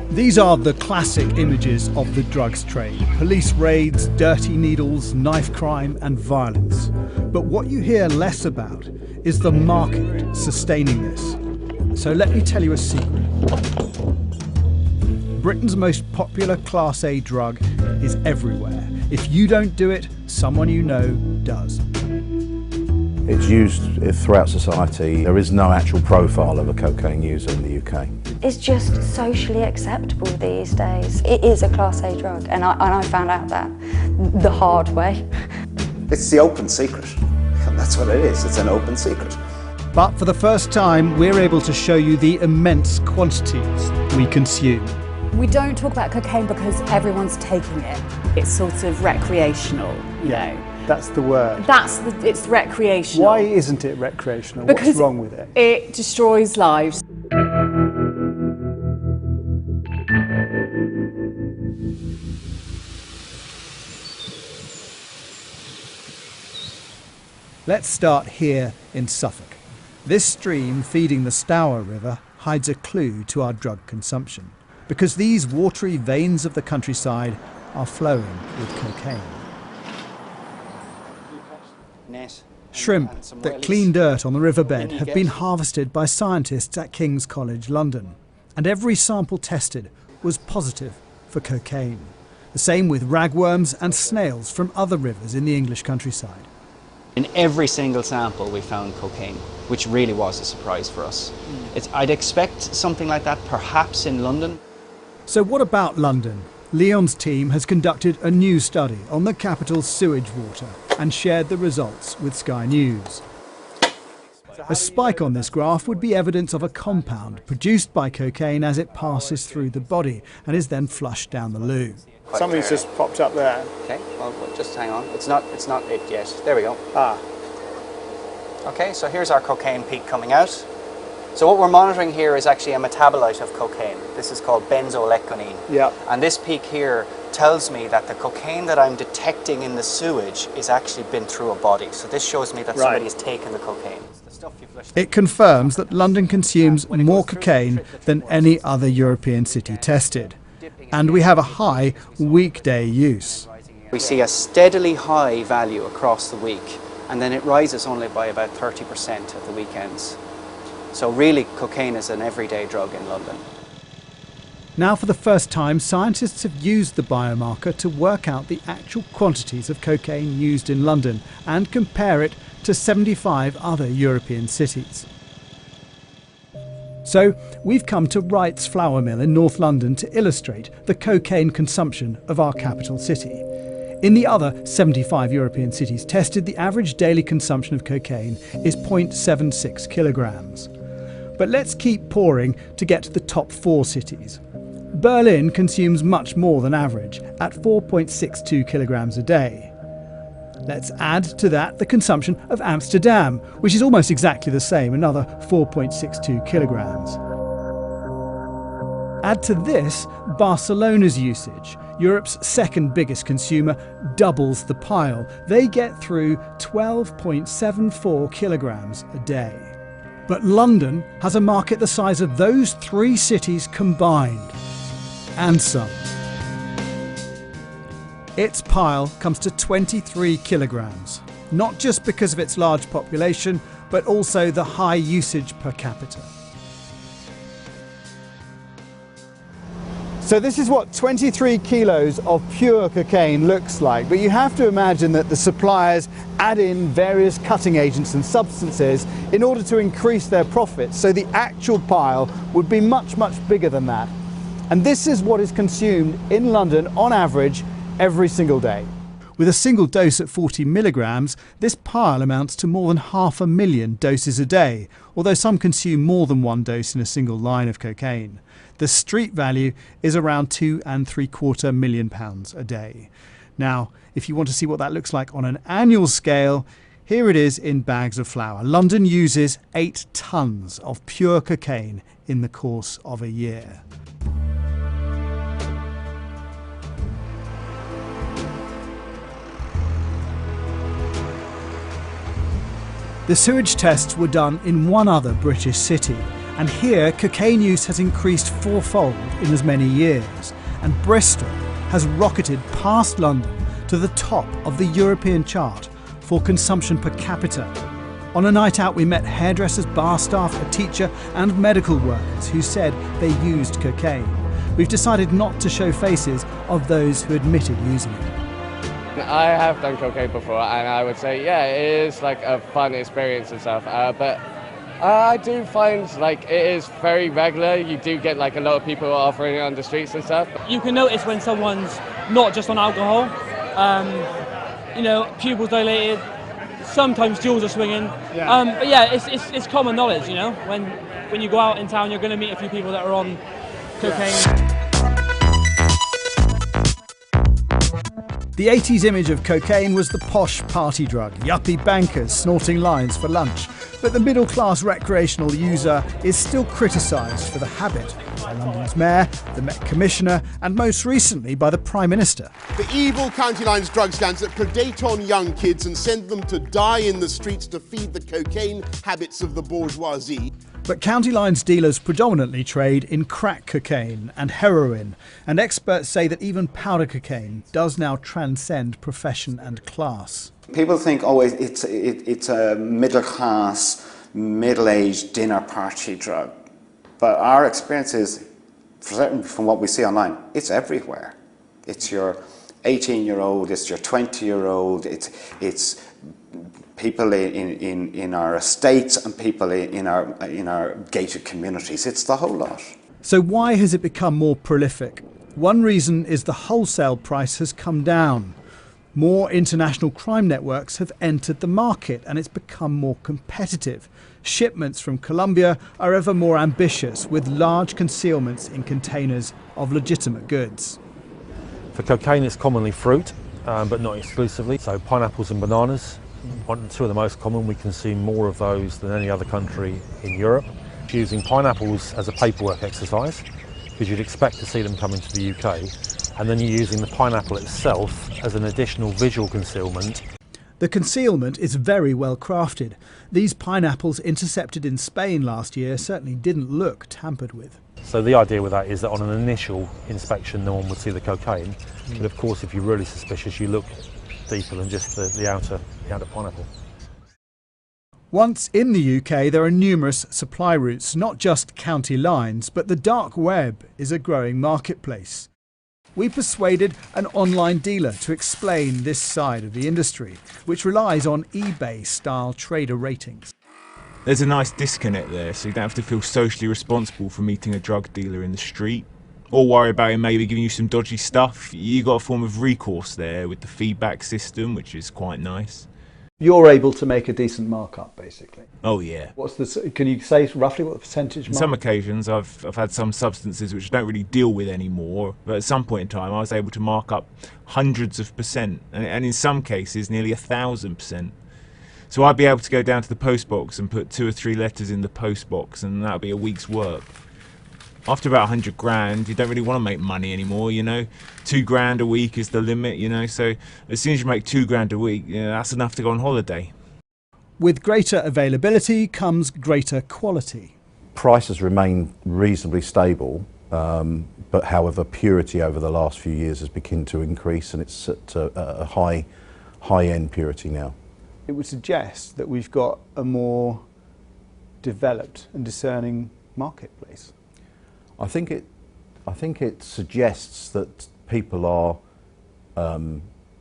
These are the classic images of the drugs trade. Police raids, dirty needles, knife crime and violence. But what you hear less about is the market sustaining this. So let me tell you a secret. Britain's most popular Class A drug is everywhere. If you don't do it, someone you know does. It's used throughout society. There is no actual profile of a cocaine user in the UK. It's just socially acceptable these days. It is a Class A drug, and I found out that the hard way. It's the open secret, and that's what it is. It's an open secret. But for the first time, we're able to show you the immense quantities we consume. We don't talk about cocaine because everyone's taking it. It's sort of recreational, you know. That's the word. It's recreational. Why isn't it recreational? Because what's wrong with it? It destroys lives. Let's start here in Suffolk. This stream feeding the Stour River hides a clue to our drug consumption, because these watery veins of the countryside are flowing with cocaine. Shrimp that clean dirt on the riverbed have been harvested by scientists at King's College London, and every sample tested was positive for cocaine. The same with ragworms and snails from other rivers in the English countryside. In every single sample we found cocaine, which really was a surprise for us. I'd expect something like that perhaps in London. So what about London? Leon's team has conducted a new study on the capital's sewage water and shared the results with Sky News. A spike on this graph would be evidence of a compound produced by cocaine as it passes through the body and is then flushed down the loo. Something's just popped up there. Okay, well, just hang on. It's not it yet. There we go. Okay, so here's our cocaine peak coming out. So what we're monitoring here is actually a metabolite of cocaine. This is called benzoylecgonine. Yeah. And this peak here tells me that the cocaine that I'm detecting in the sewage is actually been through a body. So this shows me that somebody has taken the cocaine. It confirms that London consumes more cocaine than any other European city tested. And we have a high weekday use. We see a steadily high value across the week, and then it rises only by about 30% at the weekends. So really, cocaine is an everyday drug in London. Now, for the first time, scientists have used the biomarker to work out the actual quantities of cocaine used in London and compare it to 75 other European cities. So, we've come to Wright's Flour Mill in North London to illustrate the cocaine consumption of our capital city. In the other 75 European cities tested, the average daily consumption of cocaine is 0.76 kilograms. But let's keep pouring to get to the top 4 cities. Berlin consumes much more than average, at 4.62 kilograms a day. Let's add to that the consumption of Amsterdam, which is almost exactly the same, another 4.62 kilograms. Add to this Barcelona's usage. Europe's second biggest consumer doubles the pile. They get through 12.74 kilograms a day. But London has a market the size of those 3 cities combined, and some. Its pile comes to 23 kilograms, not just because of its large population, but also the high usage per capita. So this is what 23 kilos of pure cocaine looks like, but you have to imagine that the suppliers add in various cutting agents and substances in order to increase their profits, so the actual pile would be much, much bigger than that. And this is what is consumed in London on average every single day. With a single dose at 40 milligrams, this pile amounts to more than 500,000 doses a day, although some consume more than 1 dose in a single line of cocaine. The street value is around £2.75 million a day. Now, if you want to see what that looks like on an annual scale, here it is in bags of flour. London uses 8 tons of pure cocaine in the course of a year. The sewage tests were done in one other British city, And here, cocaine use has increased fourfold in as many years. And Bristol has rocketed past London to the top of the European chart for consumption per capita. On a night out, we met hairdressers, bar staff, a teacher and medical workers who said they used cocaine. We've decided not to show faces of those who admitted using it. I have done cocaine before, and I would say, yeah, it is like a fun experience and stuff, but I do find like it is very regular. You do get like a lot of people offering it on the streets and stuff. You can notice when someone's not just on alcohol, you know, pupils dilated, sometimes jewels are swinging. Yeah. But yeah, it's common knowledge, you know, when you go out in town, you're going to meet a few people that are on cocaine. Yeah. The 80s image of cocaine was the posh party drug, yuppie bankers snorting lines for lunch. But the middle-class recreational user is still criticised for the habit by London's mayor, the Met Commissioner, and most recently by the Prime Minister. The evil County Lines drug stands that predate on young kids and send them to die in the streets to feed the cocaine habits of the bourgeoisie. But County Lines dealers predominantly trade in crack cocaine and heroin, and experts say that even powder cocaine does now transcend profession and class. People think, oh, it's a middle-class, middle-aged dinner party drug. But our experience is, certainly from what we see online, it's everywhere. It's your 18-year-old, it's your 20-year-old, it's people in our estates and people in our gated communities. It's the whole lot. So why has it become more prolific? One reason is the wholesale price has come down. More international crime networks have entered the market and it's become more competitive. Shipments from Colombia are ever more ambitious, with large concealments in containers of legitimate goods. For cocaine, it's commonly fruit, but not exclusively. So pineapples and bananas, two of the most common. We consume more of those than any other country in Europe. Using pineapples as a paperwork exercise, because you'd expect to see them come into the UK, and then you're using the pineapple itself as an additional visual concealment. The concealment is very well crafted. These pineapples intercepted in Spain last year certainly didn't look tampered with. So the idea with that is that on an initial inspection no one would see the cocaine, but of course if you're really suspicious you look deeper than just the outer pineapple. Once in the UK, there are numerous supply routes, not just county lines, but the dark web is a growing marketplace. We persuaded an online dealer to explain this side of the industry, which relies on eBay-style trader ratings. There's a nice disconnect there, so you don't have to feel socially responsible for meeting a drug dealer in the street, or worry about him maybe giving you some dodgy stuff. You got a form of recourse there with the feedback system, which is quite nice. You're able to make a decent markup, basically. Oh yeah. Can you say roughly what the percentage? On some occasions, I've had some substances which I don't really deal with anymore, but at some point in time, I was able to mark up hundreds of %, and in some cases, nearly 1,000%. So I'd be able to go down to the post box and put 2 or 3 letters in the post box, and that'll be a week's work. After about 100 grand, you don't really want to make money anymore, you know. 2 grand a week is the limit, you know. So as soon as you make 2 grand a week, you know, that's enough to go on holiday. With greater availability comes greater quality. Prices remain reasonably stable, but however, purity over the last few years has begun to increase, and it's at a high-end purity now. It would suggest that we've got a more developed and discerning marketplace. I think it suggests that people are,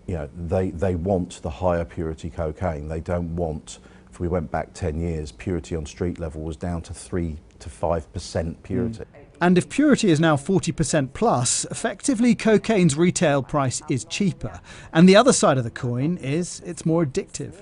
you know, they want the higher purity cocaine. They don't want, if we went back 10 years, purity on street level was down to 3 to 5% purity. And if purity is now 40% plus, effectively cocaine's retail price is cheaper. And the other side of the coin is it's more addictive.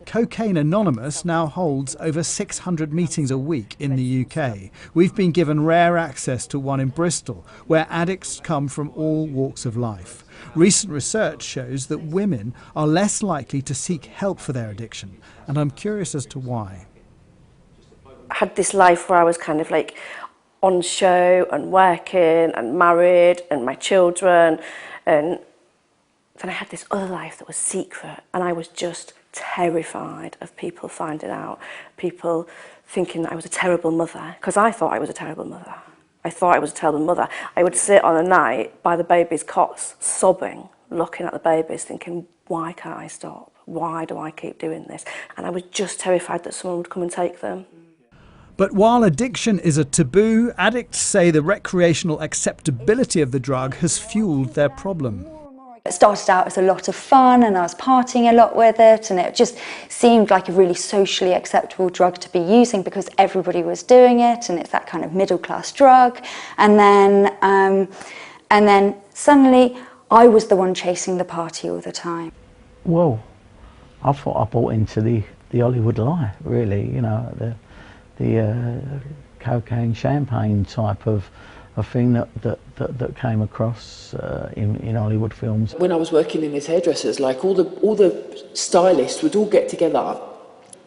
Cocaine Anonymous now holds over 600 meetings a week in the UK. We've been given rare access to one in Bristol, where addicts come from all walks of life. Recent research shows that women are less likely to seek help for their addiction, and I'm curious as to why. I had this life where I was kind of like on show and working and married and my children, and then I had this other life that was secret, and I was just terrified of people finding out, people thinking that I was a terrible mother, because I thought I was a terrible mother. I thought I was a terrible mother. I would sit on a night by the babies' cots, sobbing, looking at the babies, thinking, why can't I stop? Why do I keep doing this? And I was just terrified that someone would come and take them. But while addiction is a taboo, addicts say the recreational acceptability of the drug has fueled their problem. It started out as a lot of fun and I was partying a lot with it, and it just seemed like a really socially acceptable drug to be using because everybody was doing it, and it's that kind of middle class drug. And then suddenly I was the one chasing the party all the time. Well, I thought I bought into the Hollywood lie, really, you know, the cocaine champagne type of thing that came across in Hollywood films. When I was working in these hairdressers, like all the stylists would all get together.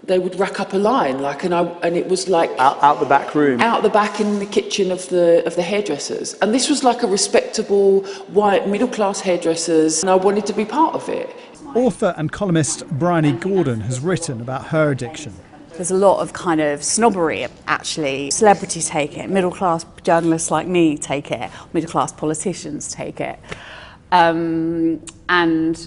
They would rack up a line, like, and it was like out the back room, out the back in the kitchen of the hairdressers. And this was like a respectable white middle class hairdressers, and I wanted to be part of it. Author and columnist Bryony Gordon has written about her addiction. There's a lot of kind of snobbery, actually. Celebrities take it, middle-class journalists like me take it, middle-class politicians take it. And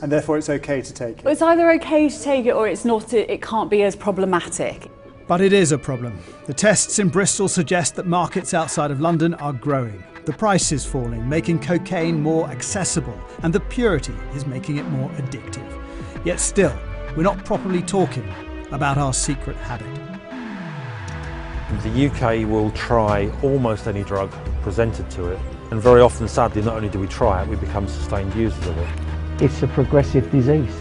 therefore it's okay to take it? It's either okay to take it or it's not. It can't be as problematic. But it is a problem. The tests in Bristol suggest that markets outside of London are growing. The price is falling, making cocaine more accessible, and the purity is making it more addictive. Yet still, we're not properly talking about our secret habit. The UK will try almost any drug presented to it, and very often, sadly, not only do we try it, we become sustained users of it. It's a progressive disease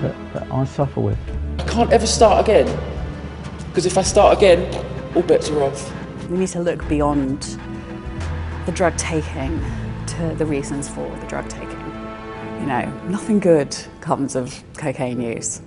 that I suffer with. I can't ever start again, because if I start again, all bets are off. We need to look beyond the drug taking to the reasons for the drug taking. You know, nothing good comes of cocaine use.